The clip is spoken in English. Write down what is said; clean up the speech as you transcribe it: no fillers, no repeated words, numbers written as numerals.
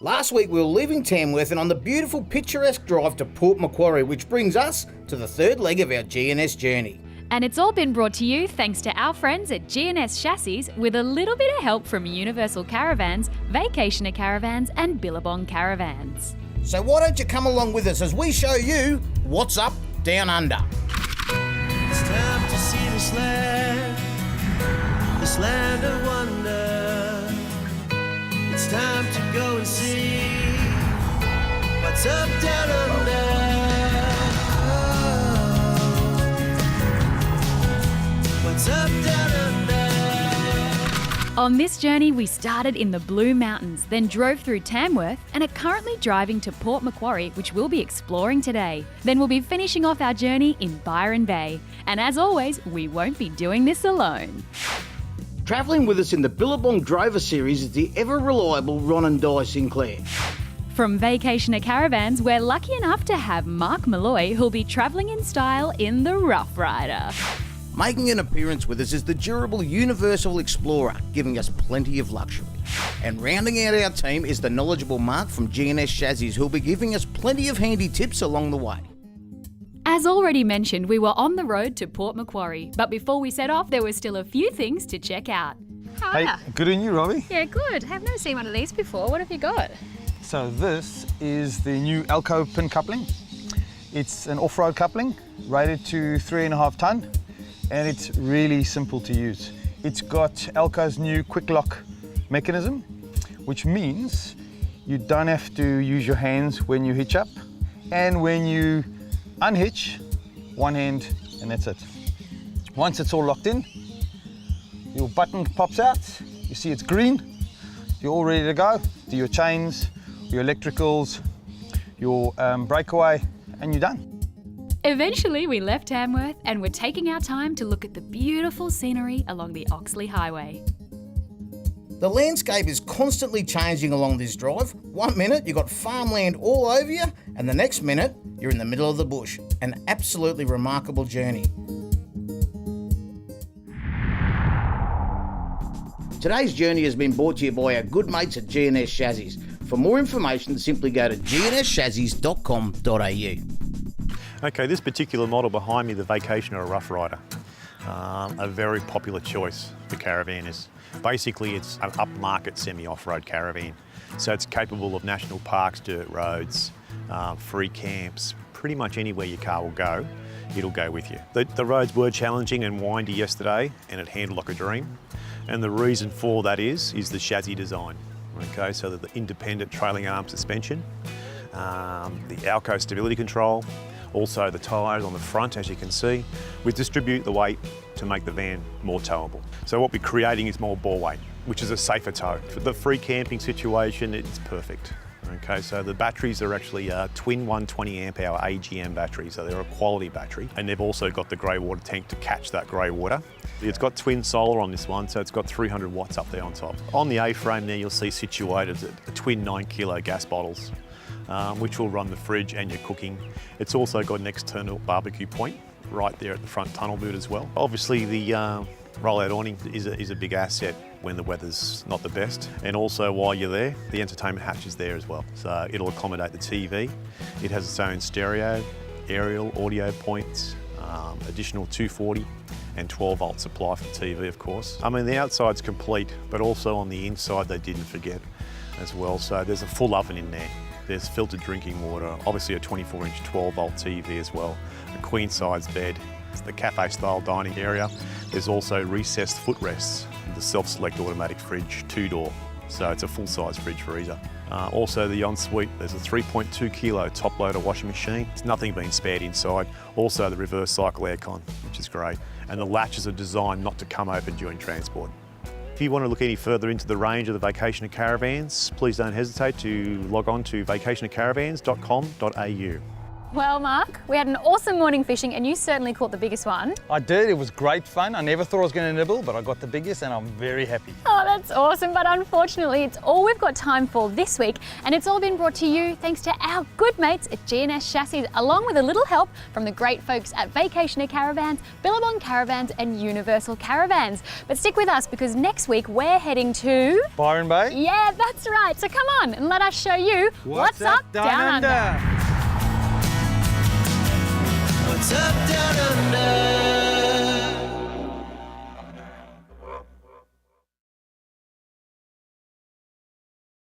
Last week we were leaving Tamworth and on the beautiful picturesque drive to Port Macquarie, which brings us to the third leg of our GNS journey. And it's all been brought to you thanks to our friends at GNS Chassis with a little bit of help from Universal Caravans, Vacationer Caravans and Billabong Caravans. So why don't you come along with us as we show you what's up down under. It's time to see this land of wonder. It's time to go and see what's up down under. What's up down under? On this journey, we started in the Blue Mountains, then drove through Tamworth and are currently driving to Port Macquarie, which we'll be exploring today. Then we'll be finishing off our journey in Byron Bay. And as always, we won't be doing this alone. Travelling with us in the Billabong Drover series is the ever-reliable Ron and Di Sinclair. From Vacationer Caravans, we're lucky enough to have Mark Malloy, who'll be travelling in style in the Rough Rider. Making an appearance with us is the durable Universal Explorer, giving us plenty of luxury. And rounding out our team is the knowledgeable Mark from GNS Chassis, who'll be giving us plenty of handy tips along the way. As already mentioned, we were on the road to Port Macquarie, but before we set off, there were still a few things to check out. How are ya? Good on you, Robbie. Yeah, good. I've never seen one of these before. What have you got? So this is the new Elco pin coupling. It's an off-road coupling, rated to 3.5 tonne, and it's really simple to use. It's got Elco's new quick lock mechanism, which means you don't have to use your hands when you hitch up, and when you unhitch, one hand, and that's it. Once it's all locked in, your button pops out, you see it's green, you're all ready to go. Do your chains, your electricals, your breakaway, and you're done. Eventually, we left Tamworth and were taking our time to look at the beautiful scenery along the Oxley Highway. The landscape is constantly changing along this drive. 1 minute you've got farmland all over you, and the next minute you're in the middle of the bush. An absolutely remarkable journey. Today's journey has been brought to you by our good mates at GNS Chassis. For more information, simply go to gnschassis.com.au. Okay, this particular model behind me, the Vacationer Rough Rider, a very popular choice for caravanners. Basically, it's an upmarket semi-off-road caravan, so it's capable of national parks, dirt roads, free camps, pretty much anywhere your car will go, it'll go with you. The roads were challenging and windy yesterday, and it handled like a dream. And the reason for that is the chassis design. Okay, so the independent trailing arm suspension, the Elco stability control, also the tyres on the front, as you can see. We distribute the weight to make the van more towable. So what we're creating is more bore weight, which is a safer tow. For the free camping situation, it's perfect. Okay, so the batteries are actually twin 120 amp hour AGM batteries, so they're a quality battery. And they've also got the grey water tank to catch that grey water. It's got twin solar on this one, so it's got 300 watts up there on top. On the A-frame there, you'll see situated a twin 9 kilo gas bottles, which will run the fridge and your cooking. It's also got an external barbecue point right there at the front tunnel boot as well. Obviously the roll-out awning is a big asset when the weather's not the best. And also while you're there, the entertainment hatch is there as well. So it'll accommodate the TV. It has its own stereo, aerial audio points, additional 240 and 12 volt supply for TV, of course. I mean, the outside's complete, but also on the inside they didn't forget as well. So there's a full oven in there. There's filtered drinking water, obviously a 24-inch 12 volt TV as well, a queen size bed. It's the cafe style dining area. There's also recessed footrests, the self-select automatic fridge, 2-door. So it's a full-size fridge freezer. Also the ensuite, there's a 3.2 kilo top loader washing machine. It's nothing being spared inside. Also the reverse cycle aircon, which is great. And the latches are designed not to come open during transport. If you want to look any further into the range of the Vacationer Caravans, please don't hesitate to log on to vacationercaravans.com.au. Well, Mark, we had an awesome morning fishing and you certainly caught the biggest one. I did, it was great fun. I never thought I was going to nibble, but I got the biggest and I'm very happy. Oh, that's awesome, but unfortunately it's all we've got time for this week, and it's all been brought to you thanks to our good mates at GNS Chassis, along with a little help from the great folks at Vacationer Caravans, Billabong Caravans and Universal Caravans. But stick with us because next week we're heading to... Byron Bay? Yeah, that's right. So come on and let us show you what's up down under. What's up down under?